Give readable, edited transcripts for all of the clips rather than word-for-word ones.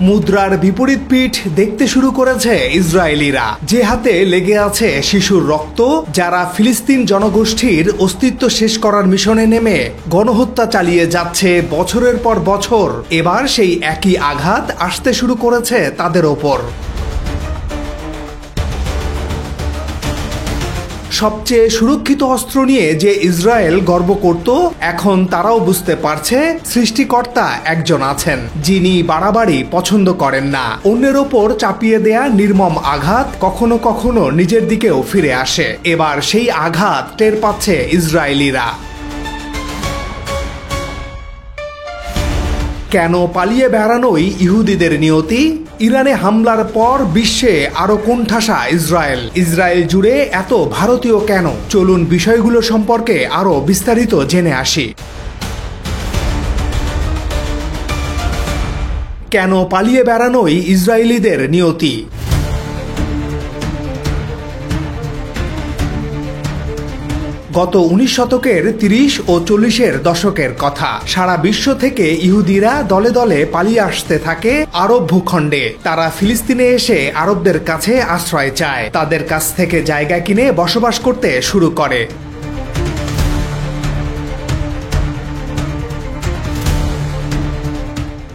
মুদ্রার বিপরীত পিঠ দেখতে শুরু করেছে ইসরায়েলিরা, যে হাতে লেগে আছে শিশুর রক্ত, যারা ফিলিস্তিন জনগোষ্ঠীর অস্তিত্ব শেষ করার মিশনে নেমে গণহত্যা চালিয়ে যাচ্ছে বছরের পর বছর। এবার সেই একই আঘাত আসতে শুরু করেছে তাদের ওপর। সবচেয়ে সুরক্ষিত অস্ত্র নিয়ে যে ইসরায়েল গর্ব করত, এখন তারাও বুঝতে পারছে সৃষ্টিকর্তা একজন আছেন যিনি বাড়াবাড়ি পছন্দ করেন না। অন্যের ওপর চাপিয়ে দেয়া নির্মম আঘাত কখনো কখনো নিজের দিকেও ফিরে আসে। এবার সেই আঘাত টের পাচ্ছে ইসরায়েলিরা। কেন পালিয়ে বেড়ানোই ইহুদিদের নিয়তি? ইরানে হামলার পর বিশ্বে আরো কোণঠাসা ইসরায়েল। ইসরায়েল জুড়ে এত ভারতীয় কেন? চলুন বিষয়গুলো সম্পর্কে আরো বিস্তারিত জেনে আসি। কেন পালিয়ে বেড়ানোই ইসরায়েলিদের নিয়তি? গত 19 শতকের 30 ও 40-এর দশকের কথা। সারা বিশ্ব থেকে ইহুদিরা দলে দলে পালিয়ে আসতে থাকে আরব ভূখণ্ডে। তারা ফিলিস্তিনে এসে আরবদের কাছে আশ্রয় চায়, তাদের কাছ থেকে জায়গা কিনে বসবাস করতে শুরু করে।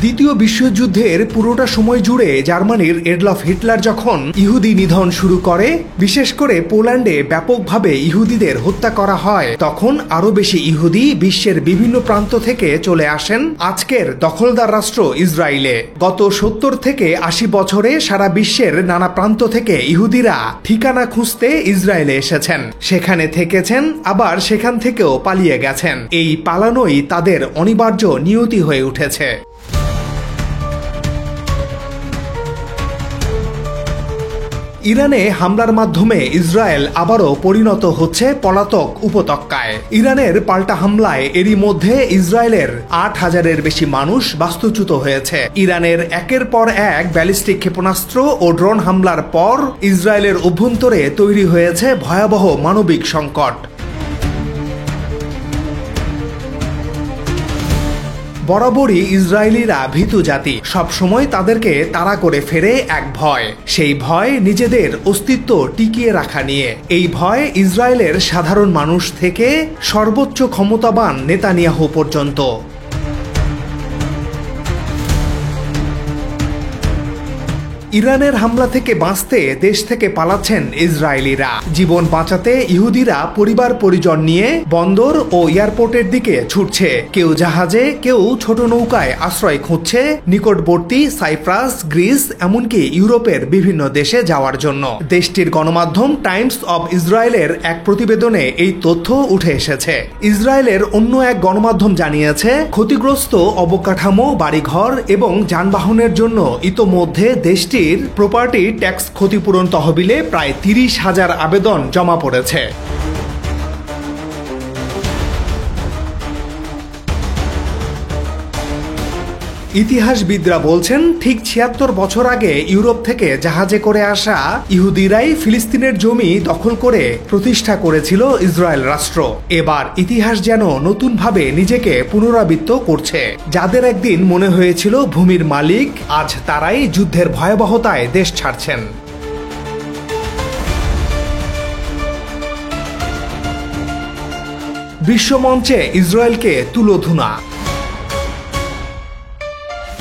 দ্বিতীয় বিশ্বযুদ্ধের পুরোটা সময় জুড়ে জার্মানির এডলফ হিটলার যখন ইহুদি নিধন শুরু করে, বিশেষ করে পোল্যান্ডে ব্যাপকভাবে ইহুদিদের হত্যা করা হয়, তখন আরো বেশি ইহুদি বিশ্বের বিভিন্ন প্রান্ত থেকে চলে আসেন আজকের দখলদার রাষ্ট্র ইসরায়েলে। গত 70 থেকে 80 বছরে সারা বিশ্বের নানা প্রান্ত থেকে ইহুদিরা ঠিকানা খুঁজতে ইসরায়েলে এসেছেন, সেখানে থেকেছেন, আবার সেখান থেকেও পালিয়ে গেছেন। এই পালানোই তাদের অনিবার্য নিয়তি হয়ে উঠেছে। ইরানে হামলার মাধ্যমে ইসরায়েল আবারও পরিণত হচ্ছে পলাতক উপত্যকায়। ইরানের পাল্টা হামলায় এরই মধ্যে ইসরায়েলের 8000-এর বেশি মানুষ বাস্তুচ্যুত হয়েছে। ইরানের একের পর এক ব্যালিস্টিক ক্ষেপণাস্ত্র ও ড্রোন হামলার পর ইসরায়েলের অভ্যন্তরে তৈরি হয়েছে ভয়াবহ মানবিক সংকট। বরাবরই ইসরায়েলিরা ভীতু জাতি। সবসময় তাদেরকে তাড়া করে ফেরে এক ভয়, সেই ভয় নিজেদের অস্তিত্ব টিকিয়ে রাখা নিয়ে। এই ভয় ইসরায়েলের সাধারণ মানুষ থেকে সর্বোচ্চ ক্ষমতাবান নেতানিয়াহু পর্যন্ত। ইরানের হামলা থেকে বাঁচতে দেশ থেকে পালাচ্ছেন ইসরায়েলিরা। জীবন বাঁচাতে ইহুদিরা পরিবার পরিজন নিয়ে বন্দর ও এয়ারপোর্টের দিকে ছুটছে। কেউ জাহাজে, কেউ ছোট নৌকায় আশ্রয় খুঁজছে নিকটবর্তী সাইপ্রাস, গ্রিস, এমনকি ইউরোপের বিভিন্ন দেশে যাওয়ার জন্য। দেশটির গণমাধ্যম টাইমস অব ইসরায়েলের এক প্রতিবেদনে এই তথ্য উঠে এসেছে। ইসরায়েলের অন্য এক গণমাধ্যম জানিয়েছে, ক্ষতিগ্রস্ত অবকাঠামো, বাড়িঘর এবং যানবাহনের জন্য ইতোমধ্যে দেশটি প্রপার্টি ট্যাক্স ক্ষতিপূরণ তহবিলে প্রায় 30,000 আবেদন জমা পড়েছে। ইতিহাসবিদরা বলছেন, ঠিক 76 বছর আগে ইউরোপ থেকে জাহাজে করে আসা ইহুদিরাই ফিলিস্তিনের জমি দখল করে প্রতিষ্ঠা করেছিল ইসরায়েল রাষ্ট্র। এবার ইতিহাস যেন নতুনভাবে নিজেকে পুনরাবৃত্ত করছে। যাদের একদিন মনে হয়েছিল ভূমির মালিক, আজ তারাই যুদ্ধের ভয়াবহতায় দেশ ছাড়ছেন। বিশ্বমঞ্চে ইসরায়েলকে তুলোধুনা।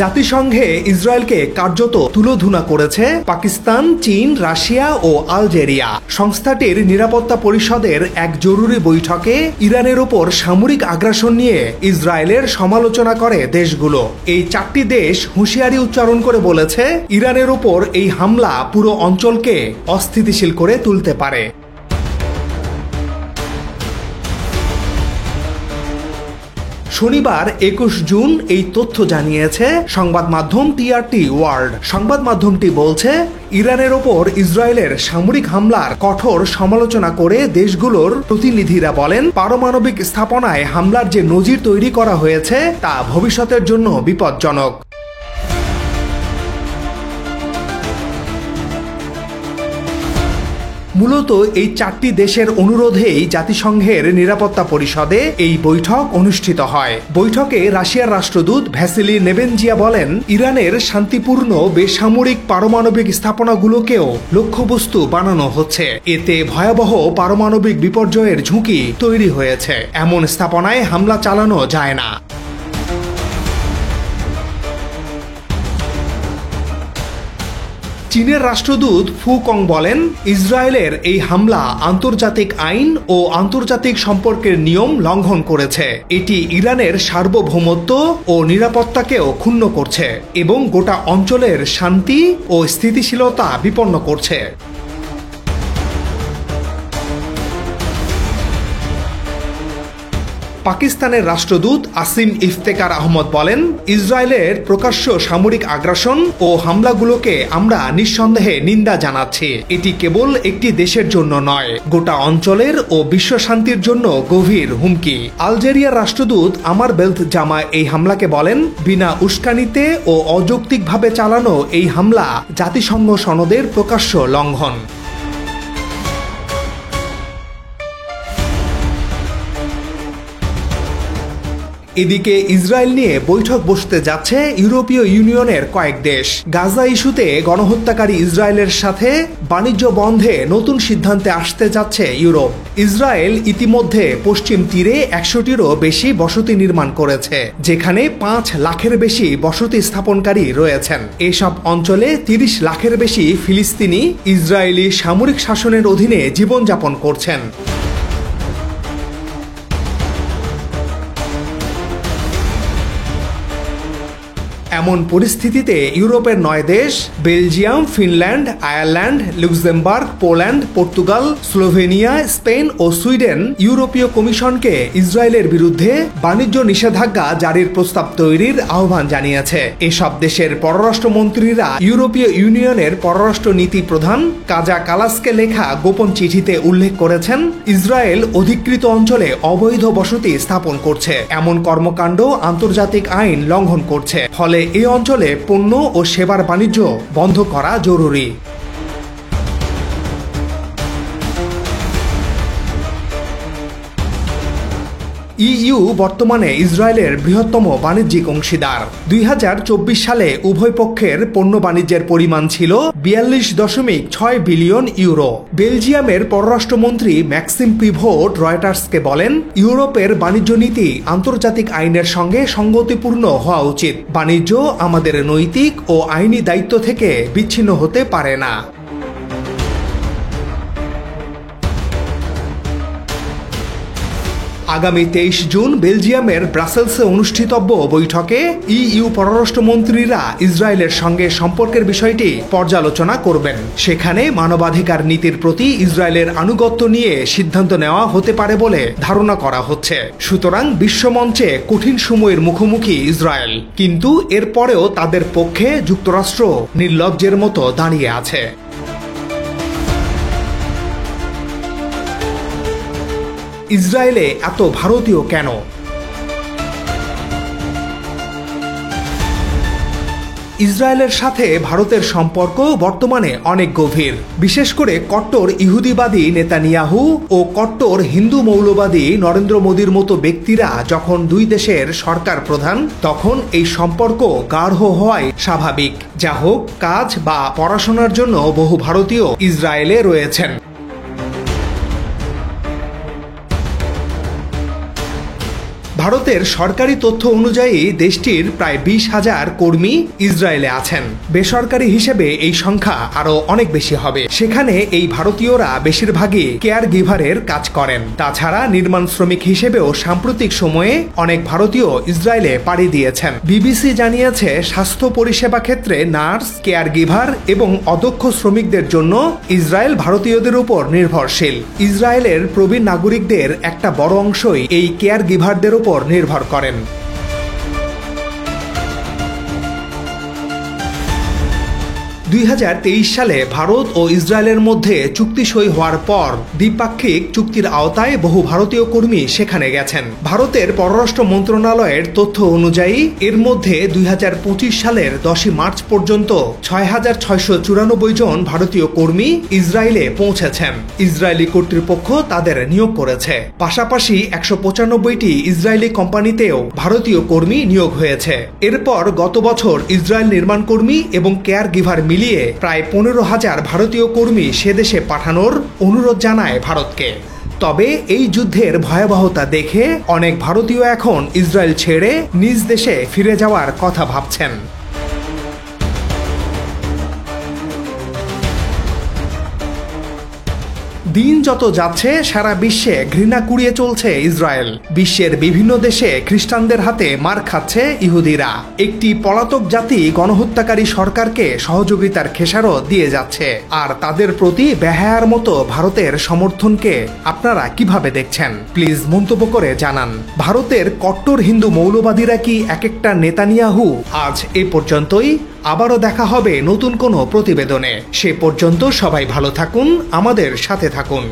জাতিসংঘে ইসরায়েলকে কার্যত তুলোধুনা করেছে পাকিস্তান, চীন, রাশিয়া ও আলজেরিয়া। সংস্থাটির নিরাপত্তা পরিষদের এক জরুরি বৈঠকে ইরানের ওপর সামরিক আগ্রাসন নিয়ে ইসরায়েলের সমালোচনা করে দেশগুলো। এই 4টি দেশ হুঁশিয়ারি উচ্চারণ করে বলেছে, ইরানের ওপর এই হামলা পুরো অঞ্চলকে অস্থিতিশীল করে তুলতে পারে। শনিবার 21 জুন এই তথ্য জানিয়েছে সংবাদ মাধ্যম টিআরটি ওয়ার্ল্ড। সংবাদ মাধ্যমটি বলছে, ইরানের ওপর ইসরায়েলের সামরিক হামলার কঠোর সমালোচনা করে দেশগুলোর প্রতিনিধিরা বলেন, পারমাণবিক স্থাপনায় হামলার যে নজির তৈরি করা হয়েছে তা ভবিষ্যতের জন্য বিপজ্জনক। মূলত এই 4টি দেশের অনুরোধেই জাতিসংঘের নিরাপত্তা পরিষদে এই বৈঠক অনুষ্ঠিত হয়। বৈঠকে রাশিয়ার রাষ্ট্রদূত ভ্যাসিলি নেবেনজিয়া বলেন, ইরানের শান্তিপূর্ণ বেসামরিক পারমাণবিক স্থাপনাগুলোকেও লক্ষ্যবস্তু বানানো হচ্ছে। এতে ভয়াবহ পারমাণবিক বিপর্যয়ের ঝুঁকি তৈরি হয়েছে। এমন স্থাপনায় হামলা চালানো যায় না। চীনের রাষ্ট্রদূত ফু কং বলেন, ইসরায়েলের এই হামলা আন্তর্জাতিক আইন ও আন্তর্জাতিক সম্পর্কের নিয়ম লঙ্ঘন করেছে। এটি ইরানের সার্বভৌমত্ব ও নিরাপত্তাকেও ক্ষুণ্ণ করছে এবং গোটা অঞ্চলের শান্তি ও স্থিতিশীলতা বিপন্ন করছে। পাকিস্তানের রাষ্ট্রদূত আসিম ইফতেকার আহমদ বলেন, ইসরায়েলের প্রকাশ্য সামরিক আগ্রাসন ও হামলাগুলোকে আমরা নিঃসন্দেহে নিন্দা জানাচ্ছি। এটি কেবল একটি দেশের জন্য নয়, গোটা অঞ্চলের ও বিশ্ব শান্তির জন্য গভীর হুমকি। আলজেরিয়ার রাষ্ট্রদূত আমার বেলথ জামা এই হামলাকে বলেন, বিনা উস্কানিতে ও অযৌক্তিকভাবে চালানো এই হামলা জাতিসংঘ সনদের প্রকাশ্য লঙ্ঘন। এদিকে ইসরায়েল নিয়ে বৈঠক বসতে যাচ্ছে ইউরোপীয় ইউনিয়নের কয়েক দেশ। গাজা ইস্যুতে গণহত্যাকারী ইসরায়েলের সাথে বাণিজ্য বন্ধে নতুন সিদ্ধান্তে আসতে যাচ্ছে ইউরোপ। ইসরায়েল ইতিমধ্যে পশ্চিম তীরে 100টিরও বেশি বসতি নির্মাণ করেছে, যেখানে 5 লাখের বেশি বসতি স্থাপনকারী রয়েছেন। এসব অঞ্চলে 30 লাখের বেশি ফিলিস্তিনি ইসরায়েলি সামরিক শাসনের অধীনে জীবনযাপন করছেন। এমন পরিস্থিতিতে ইউরোপের 9 দেশ Belgium, Finland, Ireland, Luxembourg, Poland, Portugal, Slovenia, Spain ও সুইডেন ইউরোপীয় কমিশনকে ইসরায়েলের বিরুদ্ধে বাণিজ্য নিষেধাজ্ঞা জারির প্রস্তাব তৈরির আহ্বান জানিয়েছে। এসব দেশের পররাষ্ট্রমন্ত্রীরা ইউরোপীয় ইউনিয়নের পররাষ্ট্র নীতি প্রধান কাজা কালাসকে লেখা গোপন চিঠিতে উল্লেখ করেছেন, ইসরায়েল অধিকৃত অঞ্চলে অবৈধ বসতি স্থাপন করছে। এমন কর্মকাণ্ড আন্তর্জাতিক আইন লঙ্ঘন করছে। ফলে এই অঞ্চলে পণ্য ও সেবার বাণিজ্য বন্ধ করা জরুরি। ইইউ বর্তমানে ইসরায়েলের বৃহত্তম বাণিজ্যিক অংশীদার। 2024 সালে উভয় পক্ষের পণ্য বাণিজ্যের পরিমাণ ছিল 42.6 বিলিয়ন ইউরো। বেলজিয়ামের পররাষ্ট্রমন্ত্রী ম্যাক্সিম পিভোট রয়টার্সকে বলেন, ইউরোপের বাণিজ্য নীতি আন্তর্জাতিক আইনের সঙ্গে সঙ্গতিপূর্ণ হওয়া উচিত। বাণিজ্য আমাদের নৈতিক ও আইনি দায়িত্ব থেকে বিচ্ছিন্ন হতে পারে না। আগামী 23 জুন বেলজিয়ামের ব্রাসেলসে অনুষ্ঠিতব্য বৈঠকে ইইউ পররাষ্ট্রমন্ত্রীরা ইসরায়েলের সঙ্গে সম্পর্কের বিষয়টি পর্যালোচনা করবেন। সেখানে মানবাধিকার নীতির প্রতি ইসরায়েলের আনুগত্য নিয়ে সিদ্ধান্ত নেওয়া হতে পারে বলে ধারণা করা হচ্ছে। সুতরাং বিশ্বমঞ্চে কঠিন সময়ের মুখোমুখি ইসরায়েল, কিন্তু এরপরেও তাদের পক্ষে যুক্তরাষ্ট্র নির্লজ্জের মতো দাঁড়িয়ে আছে। ইসরায়েলে এত ভারতীয় কেন? ইসরায়েলের সাথে ভারতের সম্পর্ক বর্তমানে অনেক গভীর। বিশেষ করে কট্টর ইহুদিবাদী নেতানিয়াহু ও কট্টর হিন্দু মৌলবাদী নরেন্দ্র মোদীর মতো ব্যক্তিরা যখন দুই দেশের সরকার প্রধান, তখন এই সম্পর্ক গাঢ় হওয়াই স্বাভাবিক। যা হোক, কাজ বা পড়াশোনার জন্য বহু ভারতীয় ইসরায়েলে রয়েছেন। ভারতের সরকারি তথ্য অনুযায়ী দেশটির প্রায় 20,000 কর্মী ইসরায়েলে আছেন। বেসরকারি হিসেবে এই সংখ্যা আরো অনেক বেশি হবে। সেখানে এই ভারতীয়রা বেশিরভাগই কেয়ার গিভারের কাজ করেন। তাছাড়া নির্মাণ শ্রমিক হিসেবেও সাম্প্রতিক সময়ে অনেক ভারতীয় ইসরায়েলে পাড়ি দিয়েছেন। বিবিসি জানিয়েছে, স্বাস্থ্য পরিষেবা ক্ষেত্রে নার্স, কেয়ার গিভার এবং অদক্ষ শ্রমিকদের জন্য ইসরায়েল ভারতীয়দের উপর নির্ভরশীল। ইসরায়েলের প্রবীণ নাগরিকদের একটা বড় অংশই এই কেয়ার গিভারদের উপর নির্ভর করেন। 2023 সালে ভারত ও ইসরায়েলের মধ্যে চুক্তি সই হওয়ার পর দ্বিপাক্ষিক চুক্তির আওতায় বহু ভারতীয় কর্মী সেখানে গেছেন। ভারতের পররাষ্ট্র মন্ত্রণালয়ের তথ্য অনুযায়ী এর মধ্যে 2025 সালের 10 মার্চ পর্যন্ত 6,694 জন ভারতীয় কর্মী ইসরায়েলে পৌঁছেছেন। ইসরায়েলি কর্তৃপক্ষ তাদের নিয়োগ করেছে। পাশাপাশি 195টি ইসরায়েলি কোম্পানিতেও ভারতীয় কর্মী নিয়োগ হয়েছে। এরপর গত বছর ইসরায়েল নির্মাণ কর্মী এবং কেয়ার গিভার মিলিয়ে প্রায় 15,000 ভারতীয় কর্মী সে দেশে পাঠানোর অনুরোধ জানায় ভারতকে। তবে এই যুদ্ধের ভয়াবহতা দেখে অনেক ভারতীয় এখন ইসরায়েল ছেড়ে নিজ দেশে ফিরে যাওয়ার কথা ভাবছেন। দিন যত যাচ্ছে সারা বিশ্বে ঘৃণা কুড়িয়ে চলছে ইসরায়েল। বিশ্বের বিভিন্ন দেশে খ্রিস্টানদের হাতে মার খাচ্ছে ইহুদিরা। একটি পলাতক জাতি গণহত্যাকারী সরকারকে সহযোগিতার খেসারত দিয়ে যাচ্ছে। আর তাদের প্রতি বেহায়ার মতো ভারতের সমর্থনকে আপনারা কিভাবে দেখছেন? প্লিজ মন্তব্য করে জানান। ভারতের কট্টর হিন্দু মৌলবাদীরা কি এক একটা নেতানিয়াহু? আজ এ পর্যন্তই। আবারও দেখা হবে নতুন কোনো প্রতিবেদনে। সে পর্যন্ত সবাই ভালো থাকুন, আমাদের সাথে থাকুন।